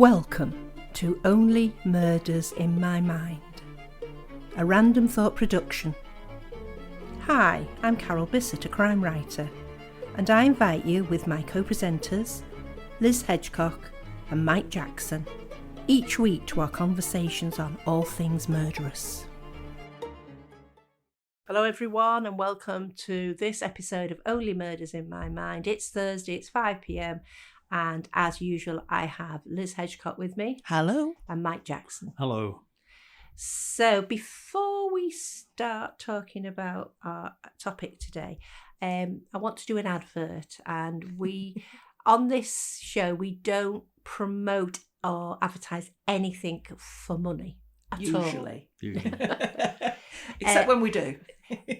Welcome to Only Murders in My Mind, a Random Thought production. Hi, I'm Carol Bissett, a crime writer, and I invite you with my co-presenters, Liz Hedgecock and Mike Jackson, each week to our conversations on all things murderous. Hello everyone and welcome to this episode of Only Murders in My Mind. It's Thursday, it's 5 p.m. and as usual I have Liz Hedgecock with me. Hello. And Mike Jackson. Hello. So before we start talking about our topic today, I want to do an advert, and we on this show we don't promote or advertise anything for money at Usually. Usually. Except when we do.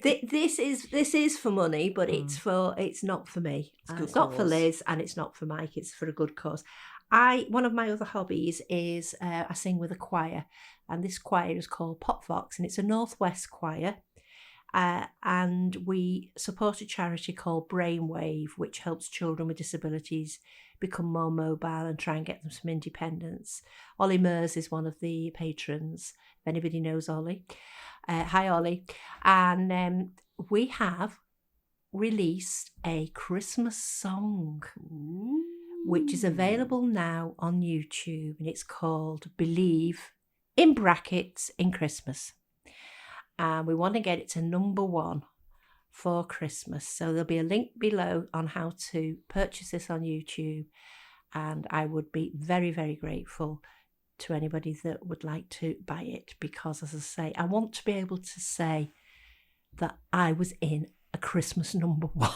This is for money, but it's not for me. It's not for Liz, and it's not for Mike. It's for a good cause. One of my other hobbies is I sing with a choir, and this choir is called Pop Vox, and it's a Northwest choir. And we support a charity called Brainwave, which helps children with disabilities become more mobile and try and get them some independence. Ollie Mers is one of the patrons, if anybody knows Ollie. Hi, Ollie. And we have released a Christmas song, which is available now on YouTube, and it's called Believe, in brackets, in Christmas. And we want to get it to number 1 for Christmas. So there'll be a link below on how to purchase this on YouTube. And I would be very, very grateful to anybody that would like to buy it, because, as I say, I want to be able to say that I was in a Christmas number 1.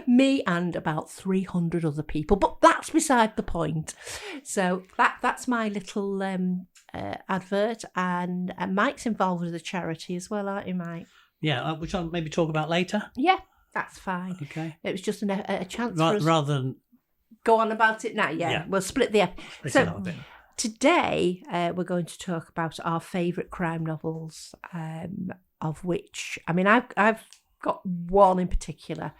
Me and about 300 other people, but that's beside the point. So that's my little advert, and Mike's involved with the charity as well, aren't you, Mike? Yeah, which I'll maybe talk about later. Yeah, that's fine. Okay. It was just a chance for us. Rather than go on about it now. Yeah. We'll split the split it up a bit. Today we're going to talk about our favourite crime novels, of which, I mean, I've got one in particular,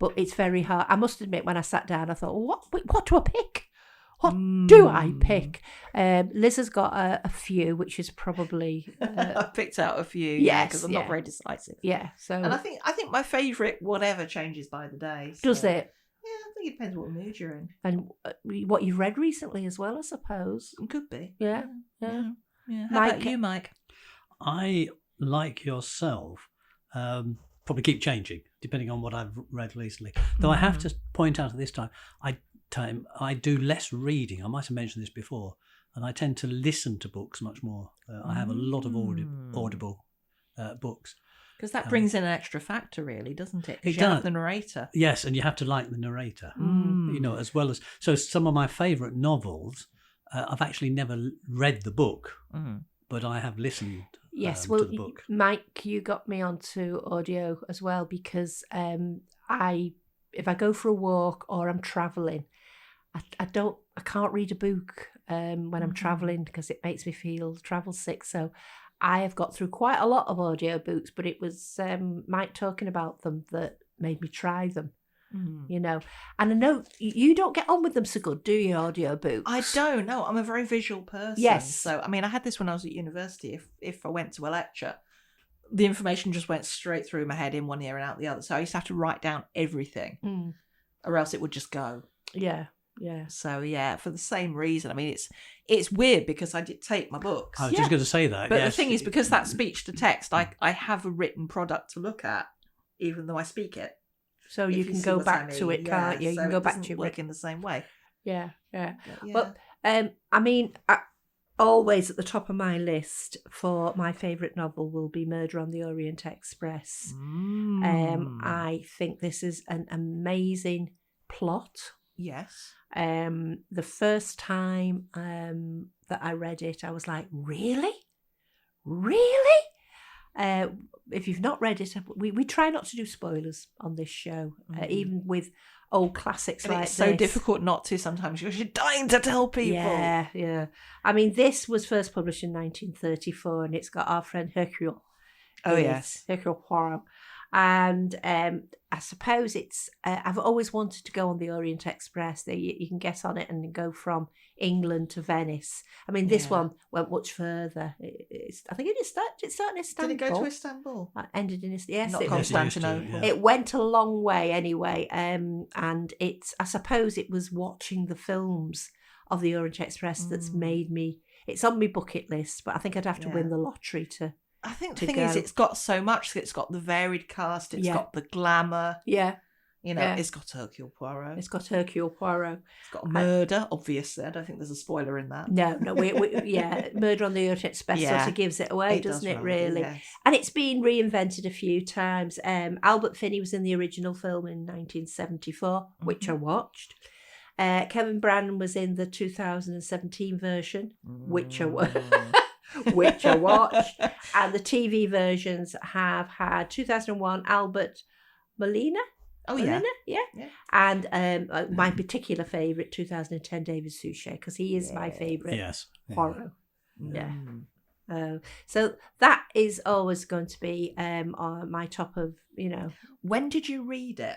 but it's very hard. I must admit, when I sat down, I thought, what do I pick? What do I pick? Liz has got a few, which is probably... I've picked out a few, because I'm not very decisive. Yeah, so... And I think my favourite whatever changes by the day. So. Does it? Yeah, I think it depends what mood you're in. And what you've read recently as well, I suppose. Could be. Yeah. How Mike, about you, Mike? I, like yourself, probably keep changing, depending on what I've read recently. Though I have to point out at this time, I do less reading. I might have mentioned this before, and I tend to listen to books much more. I have a lot of audible books. Because that brings in an extra factor, really, doesn't it? It You have does. the narrator. Yes, and you have to like the narrator, as well as... So some of my favourite novels, I've actually never read the book, but I have listened to the book. Mike, you got me onto audio as well, because if I go for a walk or I'm travelling, I can't read a book when I'm travelling, because it makes me feel travel sick. So I have got through quite a lot of audio books, but it was Mike talking about them that made me try them. And I know you don't get on with them so good, do you, audio books? I don't know. I'm a very visual person. Yes. So, I mean, I had this when I was at university. If I went to a lecture, the information just went straight through my head, in one ear and out the other. So I used to have to write down everything, or else it would just go. Yeah. So for the same reason. I mean, it's weird because I did take my books. I was just going to say that. But the thing is, because that's speech to text, I have a written product to look at, even though I speak it. So you can go back to it, can't you? You can go back to your work in the same way. Yeah. Well, I mean, always at the top of my list for my favourite novel will be Murder on the Orient Express. I think this is an amazing plot. Yes. The first time that I read it, I was like, really? If you've not read it, we try not to do spoilers on this show, even with old classics and like it's this. so difficult not to sometimes because you're dying to tell people. Yeah. I mean, this was first published in 1934, and it's got our friend Hercule. Oh, yes. Hercule Poirot. And I suppose it's, I've always wanted to go on the Orient Express. You can get on it and go from England to Venice. I mean, this one went much further. I think it started in Istanbul. Did it go to Istanbul? Ended in Istanbul. Yes, not it Constantinople. It went a long way anyway. And it's, I suppose it was watching the films of the Orient Express that's made me, it's on my bucket list, but I think I'd have to win the lottery to. I think the thing is, it's got so much. It's got the varied cast. It's got the glamour. Yeah. It's got Hercule Poirot. It's got Hercule Poirot. It's got murder, obviously. I don't think there's a spoiler in that. No, Murder on the Orient Express sort of gives it away, doesn't it, really? Yes. And it's been reinvented a few times. Albert Finney was in the original film in 1974, which I watched. Kevin Branagh was in the 2017 version, which I watched. And the TV versions have had 2001 Albert Molina. Oh, yeah. And my particular favourite, 2010 David Suchet, because he is my favourite Poirot. Yeah. So that is always going to be on my top of, When did you read it?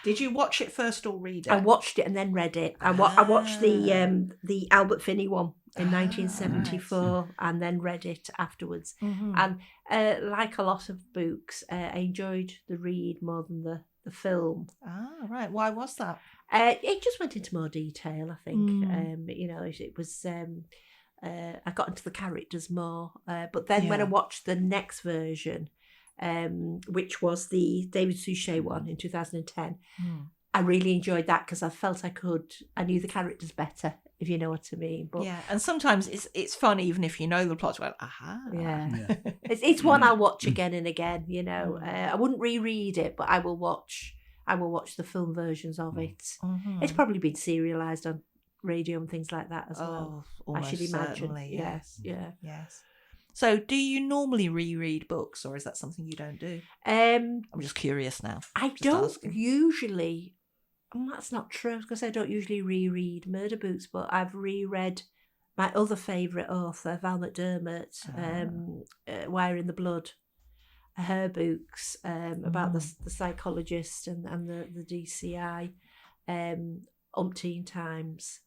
Did you watch it first or read it? I watched it and then read it. I watched the Albert Finney one in 1974 and then read it afterwards. And like a lot of books, I enjoyed the read more than the film. Ah, right. Why was that? It just went into more detail, I think. It was... I got into the characters more. But then when I watched the next version... which was the David Suchet one in 2010. I really enjoyed that because I felt I knew the characters better, if you know what I mean. But and sometimes it's fun even if you know the plot. Well, it's one I'll watch again and again. I wouldn't reread it, but I will watch the film versions of it. It's probably been serialized on radio and things like that as well. I should imagine. Certainly, yes. Yes. So, do you normally reread books, or is that something you don't do? I'm just curious now. I don't usually. That's not true because I don't usually reread murder books, but I've reread my other favourite author, Val McDermott, Wire in the Blood, her books about the psychologist and the DCI, umpteen times.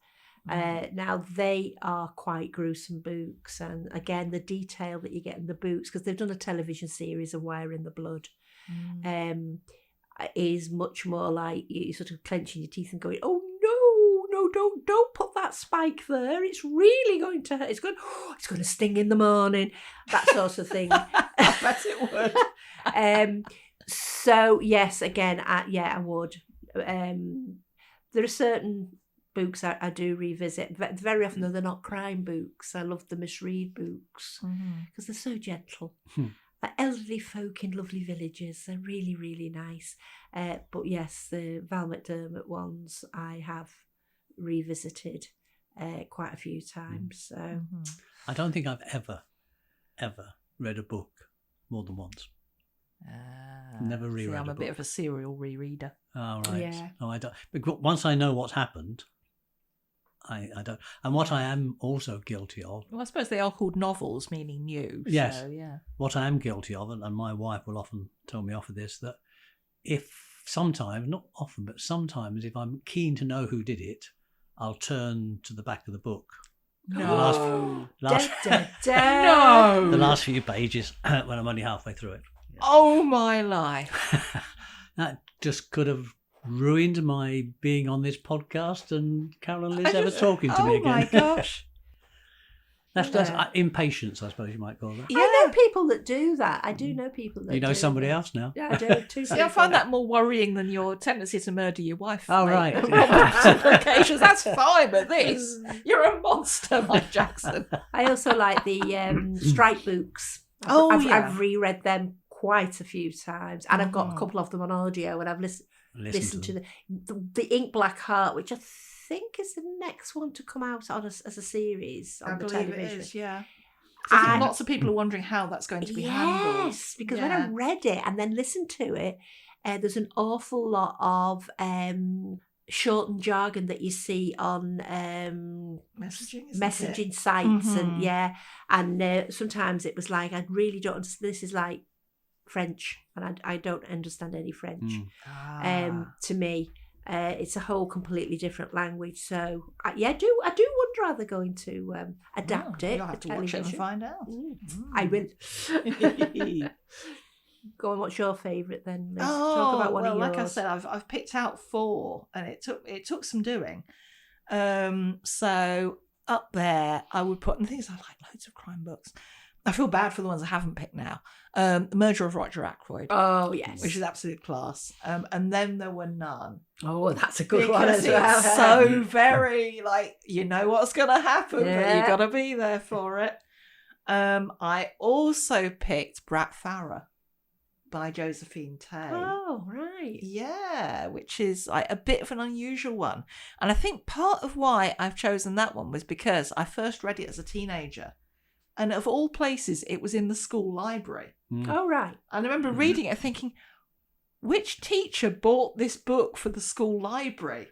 Now they are quite gruesome books, and again the detail that you get in the books, because they've done a television series of Wire in the Blood, is much more like you sort of clenching your teeth and going, oh no, don't put that spike there, it's really going to hurt, it's going to sting in the morning, that sort of thing. I bet it would. So yes, again, I would. There are certain books I do revisit. Very often, though, they're not crime books. I love the misread books because they're so gentle. Like elderly folk in lovely villages. They're really, really nice. But yes, the Val McDermott ones I have revisited quite a few times. So I don't think I've ever read a book more than once. Never reread. I'm a bit of a serial rereader. Oh, right. Yeah. No, I don't. Because once I know what's happened, I don't. And what I am also guilty of. Well, I suppose they are called novels, meaning new. Yes. So, yeah. What I am guilty of, and my wife will often tell me off of this, that if sometimes, not often, but sometimes, if I'm keen to know who did it, I'll turn to the back of the book. No. The last few pages when I'm only halfway through it. Yeah. Oh my life. That just could have ruined my being on this podcast and Carol and Liz ever talking to me again. Oh my gosh. That's impatience, I suppose you might call that. Yeah. I know people that do that. I do know people that You know do somebody that. else now? Yeah, I do. Two See, I find that more worrying than your tendency to murder your wife. Oh, mate. right. On occasions, that's fine, but this, you're a monster, Mike Jackson. I also like the Strike books. I've reread them quite a few times, and I've got a couple of them on audio, and I've listened to the Ink Black Heart, which I think is the next one to come out on as a series on the television. It is, yeah. So I think lots of people are wondering how that's going to be handled. Yes, because when I read it and then listened to it, there's an awful lot of shortened jargon that you see on messaging sites, and sometimes it was like, I really don't understand. This is like French, and I don't understand any French. To me, it's a whole completely different language. So I do wonder how they're going to adapt it. You'll have to watch it and find out. I will. Go on. What's your favourite then, Liz? Talk about one of yours. Like I said, I've picked out 4, and it took some doing. So up there, I would put, and the thing is, I like loads of crime books. I feel bad for the ones I haven't picked now. The Murder of Roger Ackroyd. Oh, yes. Which is absolute class. And then there were none. Oh, that's a good one as well. It's so very, like, you know what's going to happen, but you got to be there for it. I also picked Brat Farah by Josephine Tay. Oh, right. Yeah, which is like a bit of an unusual one. And I think part of why I've chosen that one was because I first read it as a teenager. And of all places, it was in the school library. Oh, right. And I remember reading it thinking, which teacher bought this book for the school library?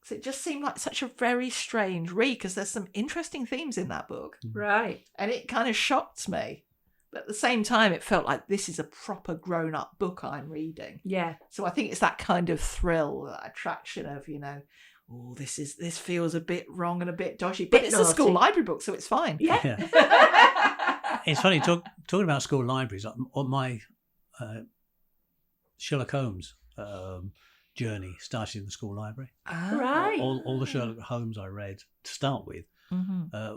Because it just seemed like such a very strange read, because there's some interesting themes in that book. Right. And it kind of shocked me. But at the same time, it felt like this is a proper grown-up book I'm reading. Yeah. So I think it's that kind of thrill, that attraction of, you know, oh, this feels a bit wrong and a bit dodgy. But it's a school library book, so it's fine. Yeah. It's funny, talking about school libraries, my Sherlock Holmes journey started in the school library. Right. All the Sherlock Holmes I read to start with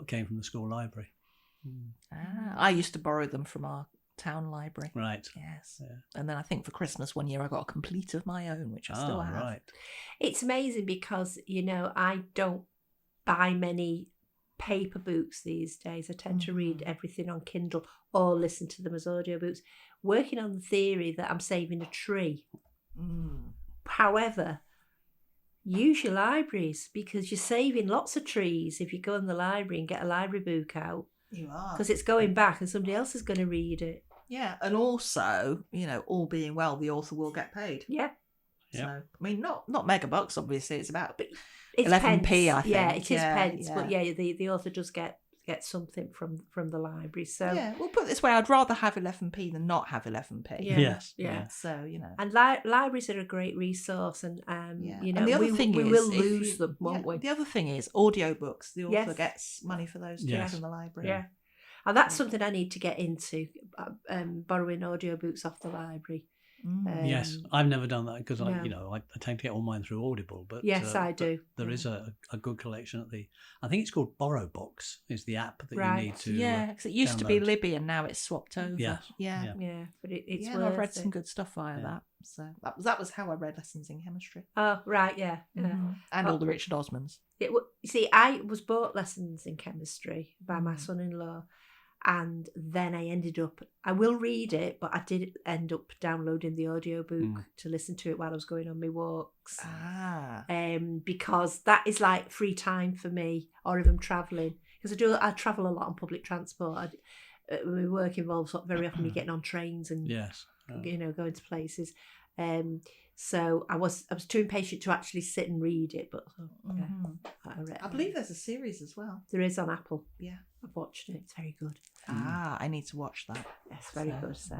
came from the school library. I used to borrow them from our town library. Right. Yes. Yeah. And then I think for Christmas one year I got a complete of my own, which I still have. Right. It's amazing because, you know, I don't buy many paper books these days. I tend to read everything on Kindle or listen to them as audiobooks, working on the theory that I'm saving a tree. However, use your libraries, because you're saving lots of trees if you go in the library and get a library book out. You are. Because it's going back and somebody else is going to read it. Yeah, and also, you know, all being well, the author will get paid. Yeah. So, I mean, not mega bucks, obviously. It's about 11p, pence. I think. Yeah, it is pence. Yeah. But yeah, the author does get something from the library. So yeah, we'll put it this way: I'd rather have 11p than not have 11p. Yeah. Yes. Yeah. So you know, and libraries are a great resource, and you know, and the other thing we is, will lose them, won't we? The other thing is audiobooks. The author gets money for those too from the library. Yeah. And that's something I need to get into, borrowing audiobooks off the library. Yes, I've never done that because I tend to get all mine through Audible. But yes, I do. There is a good collection at I think it's called BorrowBox is the app that you need to. Yeah, because it used to be Libby and now it's swapped over. Yeah, but it's worth I've read some good stuff via that. So that was how I read Lessons in Chemistry. Oh right, yeah. And all the Richard Osmans. You see, I was bought Lessons in Chemistry by my son-in-law. And then I will read it, but I did end up downloading the audiobook to listen to it while I was going on my walks. Because that is like free time for me, or if I'm travelling. Because I travel a lot on public transport. My work involves very often me getting on trains and going to places. So I was too impatient to actually sit and read it, but I believe there's a series as well. There is on Apple. Yeah, I've watched it. It's very good. I need to watch that. Yes, very good. So,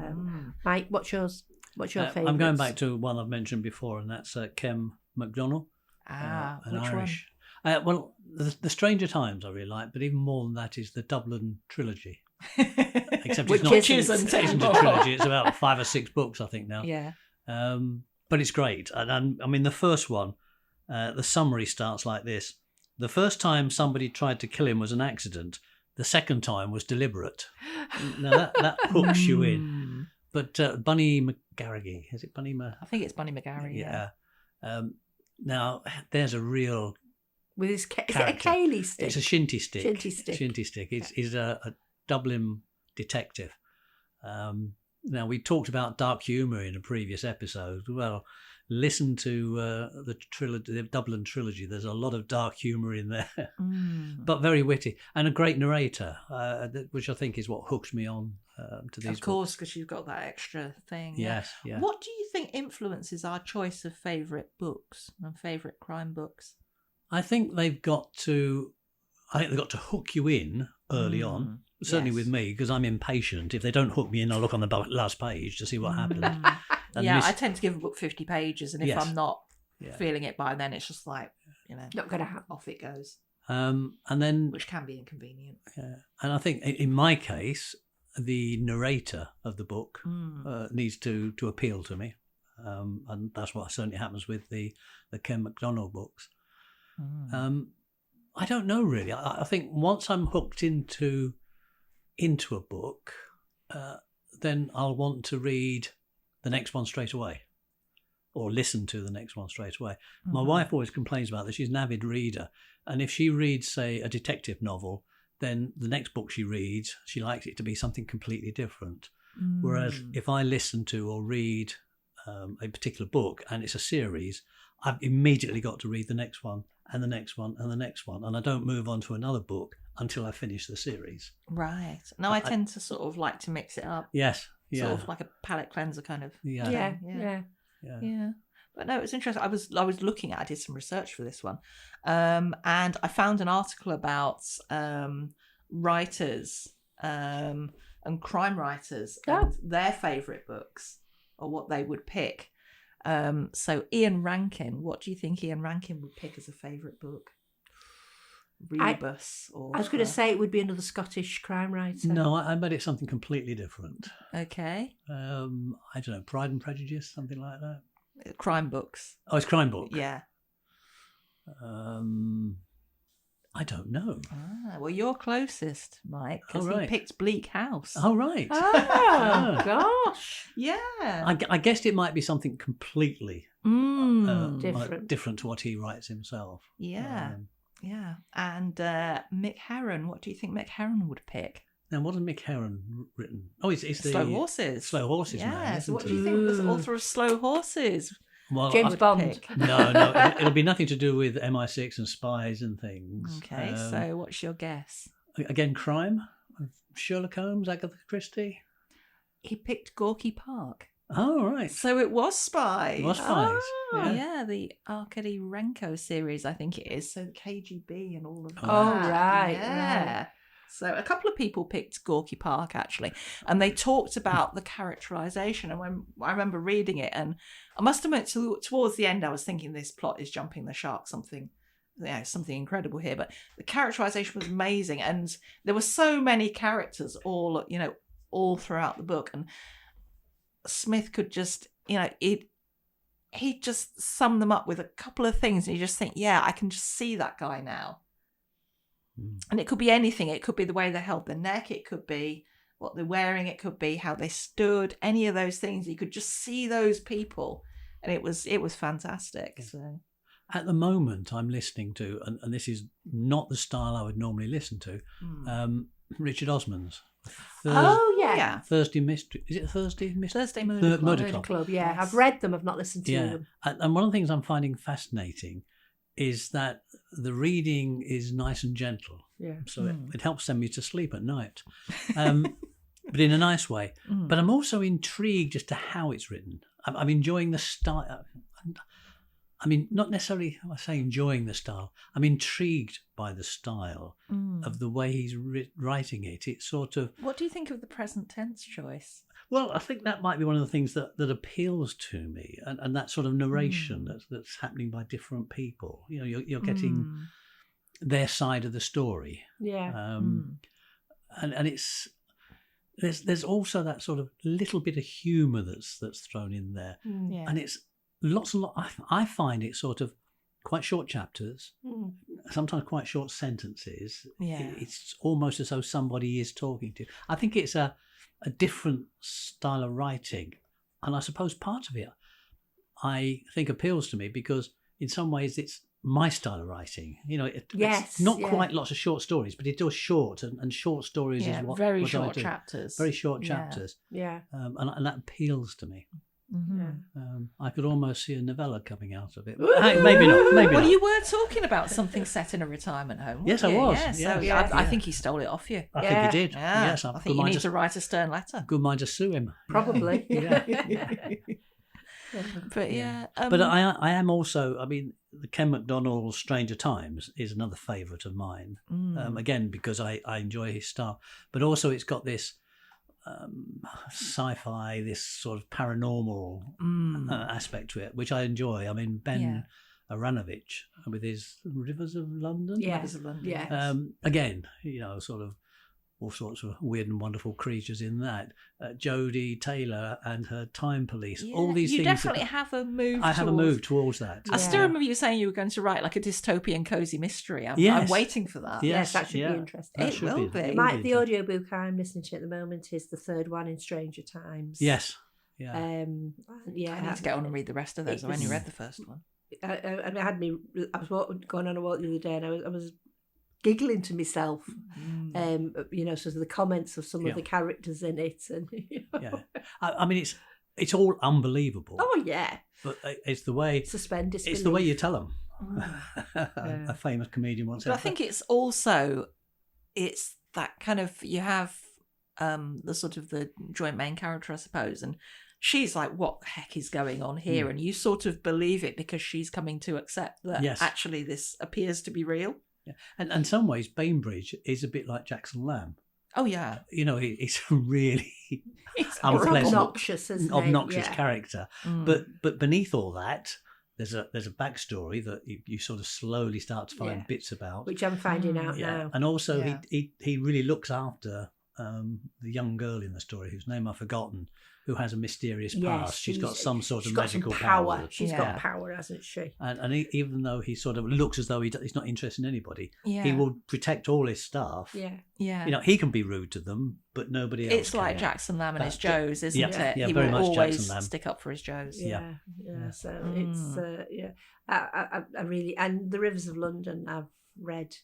Mike, what's yours? What's your favourite? I'm going back to one I've mentioned before, and that's Kem McDonald. An Irish. Well, the Stranger Times I really like, but even more than that is the Dublin trilogy. Except Which isn't a trilogy. It's about 5 or 6 books, I think now. Yeah. But it's great. And I mean, the first one, the summary starts like this. The first time somebody tried to kill him was an accident. The second time was deliberate. Now that hooks you in. But Bunny McGarrigy, is it Bunny? I think it's Bunny McGarrigy. Yeah. Now there's a real with his is it a Cayley stick? It's a shinty stick. Shinty stick. He's a Dublin detective. Now, we talked about dark humour in a previous episode. Well, listen to the Dublin trilogy. There's a lot of dark humour in there, but very witty. And a great narrator, which I think is what hooks me on to these Of course, because you've got that extra thing. Yes, yeah. What do you think influences our choice of favourite books and favourite crime books? I think they've got to hook you in early on. certainly Yes. with me, because I'm impatient. If they don't hook me in, I'll look on the last page to see what happened. And Yeah, this- I tend to give a book 50 pages, and if Yes. I'm not Yeah. feeling it by then, it's just like, Not going to happen. off it goes, and then, which can be inconvenient. and I think in my case, the narrator of the book Mm. needs to appeal to me, and that's what certainly happens with the Ken MacDonald books. I don't know really. I think once I'm hooked into a book, then I'll want to read the next one straight away, or listen to the next one straight away. My wife always complains about this. She's an avid reader, and if she reads, say, a detective novel, then the next book she reads, she likes it to be something completely different. Whereas if I listen to or read a particular book and it's a series, I've immediately got to read the next one and the next one and the next one, and I don't move on to another book until I finish the series. Right. No, I tend to sort of like to mix it up. Yes, yeah, Sort of like a palate cleanser kind of. yeah, Yeah. But no, it's interesting. I was looking at. I did some research for this one, and I found an article about writers and crime writers and their favourite books or what they would pick. So Ian Rankin, what do you think Ian Rankin would pick as a favourite book? Rebus, or I was going to say it would be another Scottish crime writer. No, I bet it's something completely different. okay, I don't know, Pride and Prejudice, something like that. crime books. Oh, it's crime book. Yeah. I don't know. Well, you're closest, Mike, because Oh, right. he picked Bleak House. Oh, right. Oh, gosh. Yeah. I guessed it might be something completely different to what he writes himself. Yeah. Yeah. And Mick Herron, what do you think Mick Herron would pick? Now, what has Mick Herron written? Oh, it's the Slow Horses. Slow Horses. Yeah. Man, So what do isn't you he? think the author of Slow Horses Well, James would Bond. pick? No, it'll be nothing to do with MI6 and spies and things. Okay, so what's your guess? Again, crime. Sherlock Holmes, Agatha Christie. He picked Gorky Park. Oh, right. So it was Spies. It was spies. Yeah, the Arkady Renko series, I think it is. So the KGB and all of that. Oh, right, Yeah. right. So a couple of people picked Gorky Park, actually, and they talked about the characterization. And when I remember reading it, and I must admit, towards the end, I was thinking this plot is jumping the shark, something incredible here. But the characterization was amazing, and there were so many characters all throughout the book, and Smith could just, he just summed them up with a couple of things, and you just think, yeah, I can just see that guy now. And it could be anything. It could be the way they held their neck. It could be what they're wearing. It could be how they stood. Any of those things. You could just see those people, and it was fantastic. So At the moment, I'm listening to, and this is not the style I would normally listen to, Richard Osman's. Yeah. Thursday Mystery. Is it Thursday Mystery? Thursday Murder Club. Murder Murder Club. Club, yeah. Yes. I've read them, I've not listened to Yeah. them. And one of the things I'm finding fascinating is that the reading is nice and gentle. Yeah. So it helps send me to sleep at night, but in a nice way. But I'm also intrigued as to how it's written. I'm enjoying the style. I mean, not necessarily I say enjoying the style. I'm intrigued by the style of the way he's writing it. It's sort of... What do you think of the present tense choice? Well, I think that might be one of the things that appeals to me, and that sort of narration that's happening by different people. You're getting their side of the story. Yeah. And it's there's also that sort of little bit of humour that's thrown in there, Yeah. and it's lots and lots. I find it sort of quite short chapters, sometimes quite short sentences. Yeah. It's almost as though somebody is talking to you. I think it's a different style of writing, and I suppose part of it I think appeals to me because in some ways it's my style of writing. It's not quite lots of short stories, but it does short, and short stories is what very what I short do. chapters. Very short Yeah. chapters, Yeah. and that appeals to me. Yeah. I could almost see a novella coming out of it. Hey, maybe not. Maybe Well, not. you were talking about something set in a retirement home. Yes, weren't I you? was. Yeah, so Yes. I think he stole it off you. I Yeah. think he did. Yeah. Yes, I think you need to write a stern letter. good mind to sue him. Probably. Yeah. But yeah, But I am also. I mean, the Ken MacDonald's Stranger Times is another favourite of mine. Again, because I enjoy his style, but also it's got this sci-fi, this sort of paranormal aspect to it, which I enjoy. I mean, Ben Aranovich with his Rivers of London. Yeah. Rivers of London. Yeah. Again, sort of all sorts of weird and wonderful creatures in that. Jodie Taylor and her Time Police. Yeah, All these you things. definitely have a move. I have a move towards that. I still remember you saying you were going to write like a dystopian cozy mystery. I'm Yes. waiting for that. Yes, that should be interesting. That It should will be. it The audiobook I'm listening to at the moment is the third one in Stranger Times. Yes. Yeah. I need to get on and read the rest of those. I've only read the first one. I was going on a walk the other day, and I was giggling to myself, sort of the comments of some of the characters in it, and Yeah. I mean, it's all unbelievable. Oh yeah, but it's the way suspend disbelief. It's the way you tell them. A famous comedian once said. But I think it's that kind of, you have the sort of the joint main character, I suppose, and she's like, what the heck is going on here? And you sort of believe it because she's coming to accept that actually this appears to be real. Yeah. And in some ways, Bainbridge is a bit like Jackson Lamb. Oh, yeah. He's a really unpleasant, obnoxious character. But beneath all that, there's a backstory that you sort of slowly start to find bits about, which I'm finding out now. And also he really looks after the young girl in the story whose name I've forgotten, who has a mysterious past. She's got some sort of magical power. She's got power, hasn't she? And even though he sort of looks as though he's not interested in anybody, he will protect all his staff. Yeah. He can be rude to them, but nobody else. It's like Jackson Lamb and his Joes, isn't it? Yeah, he very will much always Jackson stick up for his Joes. Yeah. So it's I really, and the Rivers of London, I've read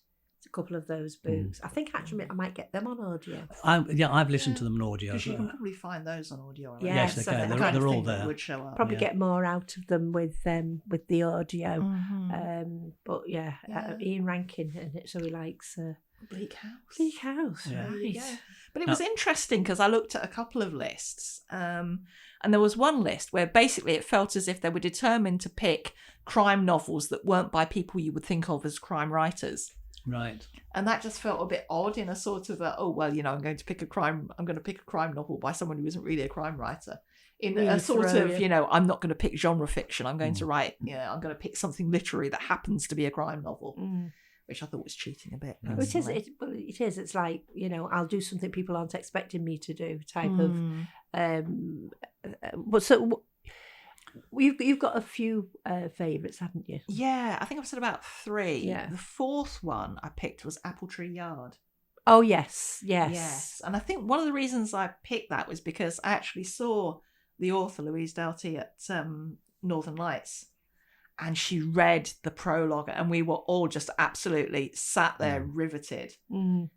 a couple of those books. I think actually I might get them on audio. I've listened to them on audio. Because you can probably find those on audio. Right? Yes, they can. They're all there. Would show up. Probably get more out of them with the audio. But Ian Rankin, and so he likes Bleak House. Bleak House, Yeah. right? But it was interesting because I looked at a couple of lists, and there was one list where basically it felt as if they were determined to pick crime novels that weren't by people you would think of as crime writers. Right. And that just felt a bit odd in a sort of I'm going to pick a crime novel by someone who isn't really a crime writer. In a sort of, I'm not going to pick genre fiction. I'm going to write, I'm going to pick something literary that happens to be a crime novel, which I thought was cheating a bit. It is. It's like, I'll do something people aren't expecting me to do type of. So you've got a few favourites, haven't you? Yeah, I think I've said about 3. Yeah. The fourth one I picked was Apple Tree Yard. Oh, yes. And I think one of the reasons I picked that was because I actually saw the author, Louise Doughty, at Northern Lights, and she read the prologue, and we were all just absolutely sat there riveted, And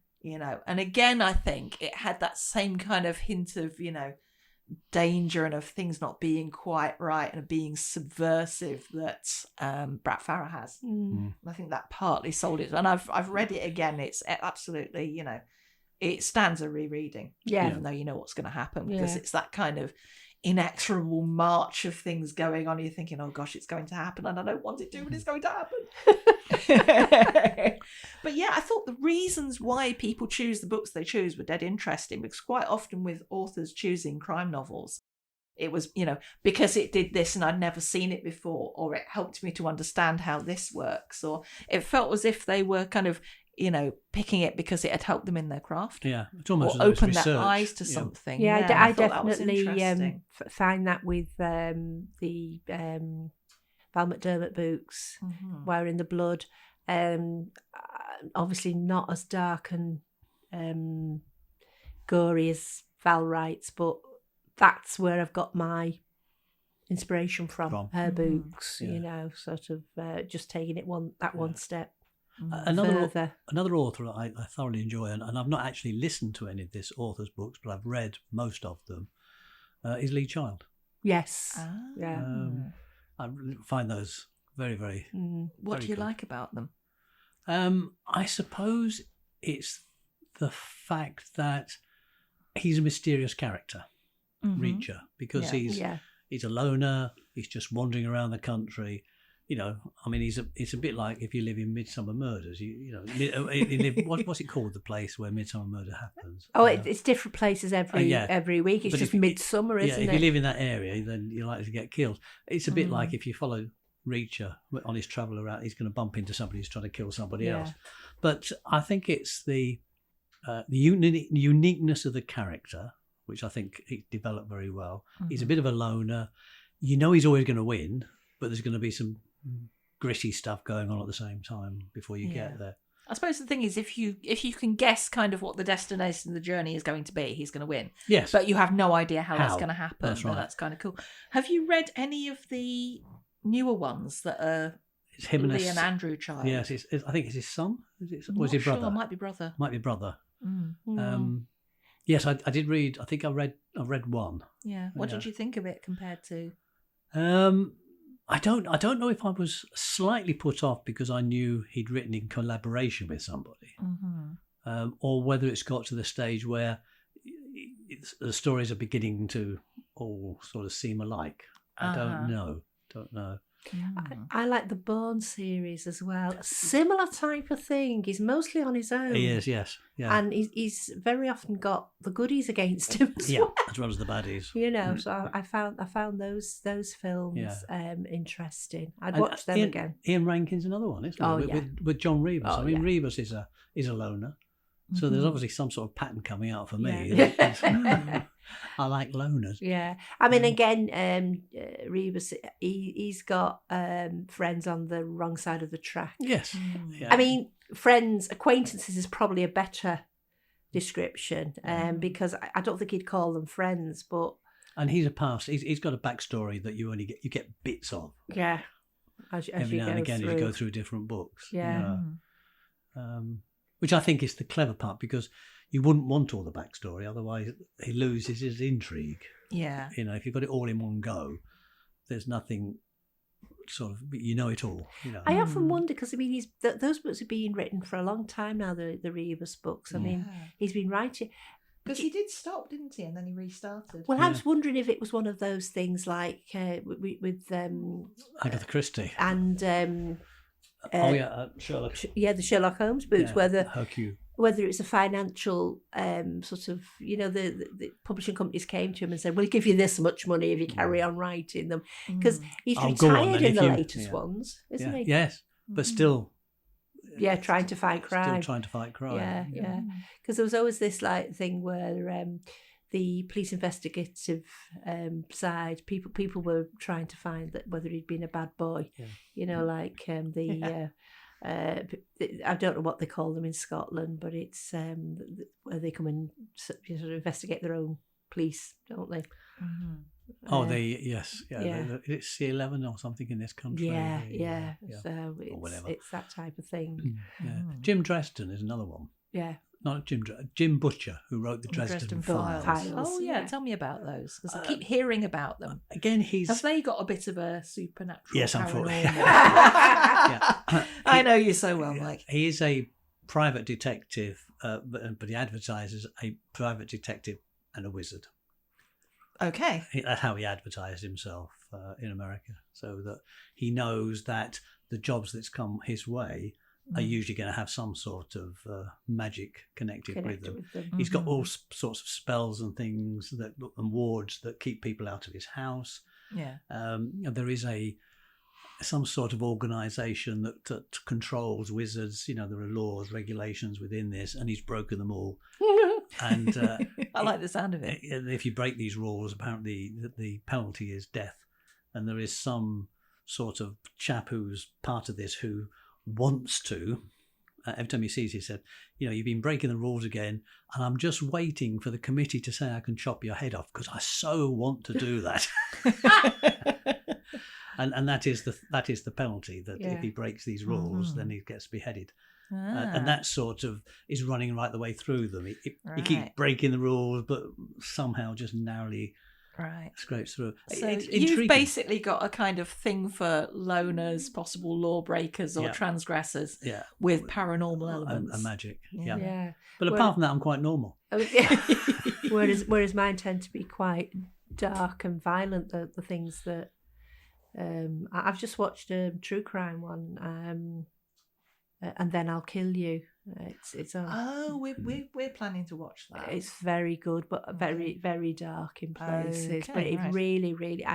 again, I think it had that same kind of hint of, danger and of things not being quite right and of being subversive that Brat Farah has. I think that partly sold it. And I've read it again. It's absolutely, it stands a rereading, even though you know what's going to happen, because it's that kind of inexorable march of things going on. You're thinking, oh gosh, it's going to happen, and I don't want it to, but it's going to happen. But yeah, I thought the reasons why people choose the books they choose were dead interesting, because quite often with authors choosing crime novels, it was, because it did this and I'd never seen it before, or it helped me to understand how this works, or it felt as if they were kind of, picking it because it had helped them in their craft. Yeah, it's almost or opened their eyes to something. Yeah, I definitely find that with the Val McDermott books, Wire in the Blood. Obviously not as dark and gory as Val writes, but that's where I've got my inspiration from her books. Sort of just taking it one step. Another author I thoroughly enjoy, and I've not actually listened to any of this author's books, but I've read most of them, is Lee Child. Yes. I find those very, very. What do you like about them? I suppose it's the fact that he's a mysterious character, Reacher, because he's a loner. He's just wandering around the country. I mean, it's a bit like if you live in Midsummer Murders. What's it called? The place where Midsummer Murder happens. Oh, it's different places every week. It's just midsummer, isn't it? If you live in that area, then you're likely to get killed. It's a bit like if you follow Reacher on his travel around, he's going to bump into somebody who's trying to kill somebody else. But I think it's the uniqueness of the character, which I think he developed very well. He's a bit of a loner. He's always going to win, but there's going to be some gritty stuff going on at the same time before you get there. I suppose the thing is, if you can guess kind of what the destination of the journey is going to be, he's going to win. Yes. But you have no idea how that's going to happen. That's right. That's kind of cool. Have you read any of the newer ones that are it's him Lee and Andrew Child? Yes, I think it's his son. Or is it his brother? Sure, might be brother. Might be brother. Yes, I did read. I think I read one. Yeah. What did you think of it compared to? I don't know if I was slightly put off because I knew he'd written in collaboration with somebody, or whether it's got to the stage where the stories are beginning to all sort of seem alike. I don't know. I like the Bourne series as well. A similar type of thing. He's mostly on his own. He is, yes. Yeah. And he's very often got the goodies against him as well. As well as the baddies. So I found those films interesting. I'd watch them again. Ian Rankin's another one, isn't he? With John Rebus. Rebus is a loner. So there's obviously some sort of pattern coming out for me. Yeah. I like loners. Yeah. I mean, again, Rebus, he's got friends on the wrong side of the track. Yes. Yeah. I mean, acquaintances is probably a better description because I don't think he'd call them friends, but... And he's he's got a backstory that you get bits of. Yeah. Every now and again as you go through different books. Yeah. Which I think is the clever part, because you wouldn't want all the backstory, otherwise he loses his intrigue. Yeah. If you've got it all in one go, there's nothing sort of, it all. I often wonder, because I mean, those books have been written for a long time now, the Rebus books. I mean, he's been writing. Because he did stop, didn't he? And then he restarted. Well, I was wondering if it was one of those things like with Agatha Christie. And... Sherlock. The Sherlock Holmes books, whether it's a financial sort of, the publishing companies came to him and said, we'll give you this much money if you carry on writing them. Because he's retired in the latest ones, isn't he? Yes, but still... trying to fight crime. Still trying to fight crime. Yeah. Because there was always this thing where... the police investigative side, people were trying to find that whether he'd been a bad boy, I don't know what they call them in Scotland, but it's where they come and sort of investigate their own police, don't they? It's C11 or something in this country. So it's that type of thing. Jim Dresden is another one. Not Jim Butcher, who wrote the Dresden Files. Oh yeah, tell me about those, because I keep hearing about them. Again, have they got a bit of a supernatural? Yes, unfortunately. I know you so well, Mike. He is a private detective, but he advertises a private detective and a wizard. Okay, that's how he advertised himself in America, so that he knows that the jobs that's come his way are usually going to have some sort of magic connected with them. He's got all sorts of spells and things and wards that keep people out of his house. There is some sort of organisation that controls wizards. There are laws, regulations within this, and he's broken them all. And I like the sound of it. If you break these rules, apparently the penalty is death. And there is some sort of chap who's part of this who wants to, every time he sees, he said, you've been breaking the rules again, and I'm just waiting for the committee to say I can chop your head off because I so want to do that. and that is the penalty, that if he breaks these rules, then he gets beheaded. And that sort of is running right the way through them. He keeps breaking the rules, but somehow just narrowly scrapes through. So you've basically got a kind of thing for loners, possible lawbreakers or transgressors with paranormal elements. And magic. But apart from that, I'm quite normal. Whereas mine tend to be quite dark and violent, the things that I've just watched a true crime one, And Then I'll Kill You. It's we're planning to watch that. It's very good, but very, very dark in places. Okay, but it right. really,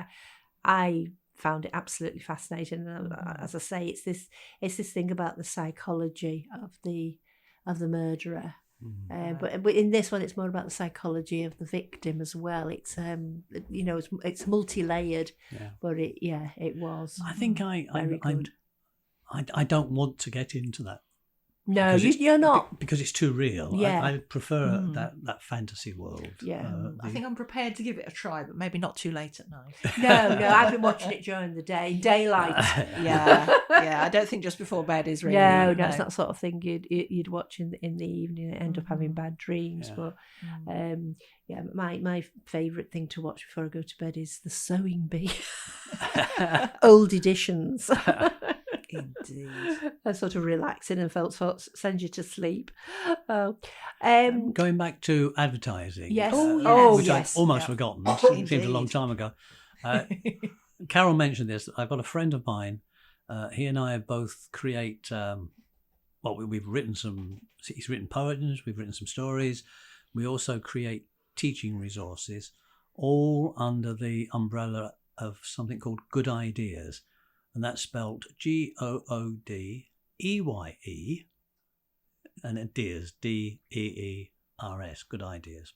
I found it absolutely fascinating. And as I say, it's this thing about the psychology of the murderer. But in this one, it's more about the psychology of the victim as well. It's it's multi-layered, but it was. I think very good. I don't want to get into that. No, you're not. Because it's too real. Yeah. I prefer that fantasy world. Yeah. I think I'm prepared to give it a try, but maybe not too late at night. No, I've been watching it during the day, daylight. Yeah. I don't think just before bed is really. No, it's not the sort of thing you'd watch in the evening and end up having bad dreams. Yeah. But my favourite thing to watch before I go to bed is The Sewing Bee, old editions. Indeed. That's sort of relaxing and sends you to sleep. Going back to advertising. Yes. Which yes. I'd almost forgotten. It seems a long time ago. Carol mentioned this. I've got a friend of mine. He and I both create. We've written he's written poems. We've written some stories. We also create teaching resources, all under the umbrella of something called Good Ideas. And that's spelled GOODEYE, and ideas, DEERS, Good Ideas.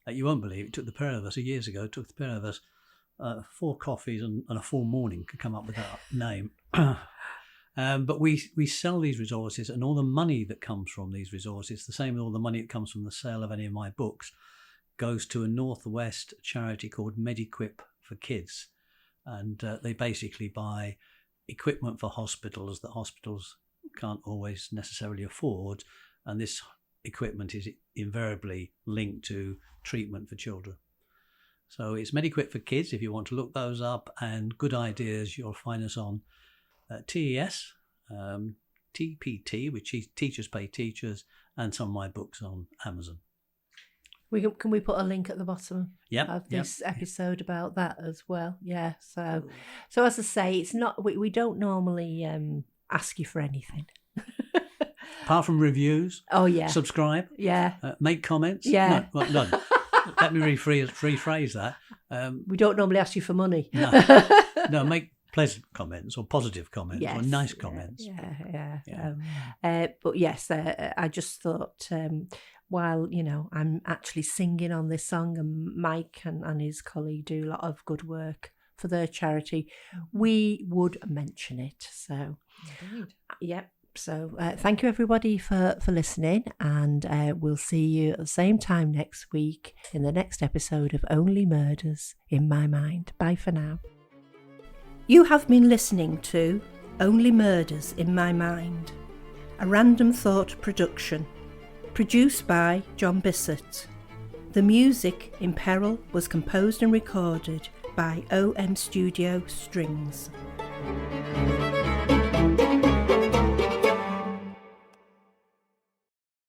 You won't believe it took the pair of us, years ago, 4 coffees and a full morning to come up with that name. But we sell these resources, and all the money that comes from these resources, the same with all the money that comes from the sale of any of my books, goes to a Northwest charity called Mediquip for Kids. And they basically buy equipment for hospitals that hospitals can't always necessarily afford. And this equipment is invariably linked to treatment for children. So it's Mediquip for Kids if you want to look those up. And Good Ideas, you'll find us on TES, TPT, which is Teachers Pay Teachers, and some of my books on Amazon. Can we put a link at the bottom of this episode about that as well? Yeah. So as I say, it's not we don't normally ask you for anything. Apart from reviews. Oh yeah. Subscribe. Yeah. Make comments. Yeah. No. Let me rephrase that. We don't normally ask you for money. No, make pleasant comments or positive comments or nice comments. Yeah. But yes, I just thought. While, I'm actually singing on this song and Mike and his colleague do a lot of good work for their charity, we would mention it. So, yep. So thank you everybody for listening, and we'll see you at the same time next week in the next episode of Only Murders in My Mind. Bye for now. You have been listening to Only Murders in My Mind, a Random Thought production. Produced by John Bissett. The music in Peril was composed and recorded by OM Studio Strings.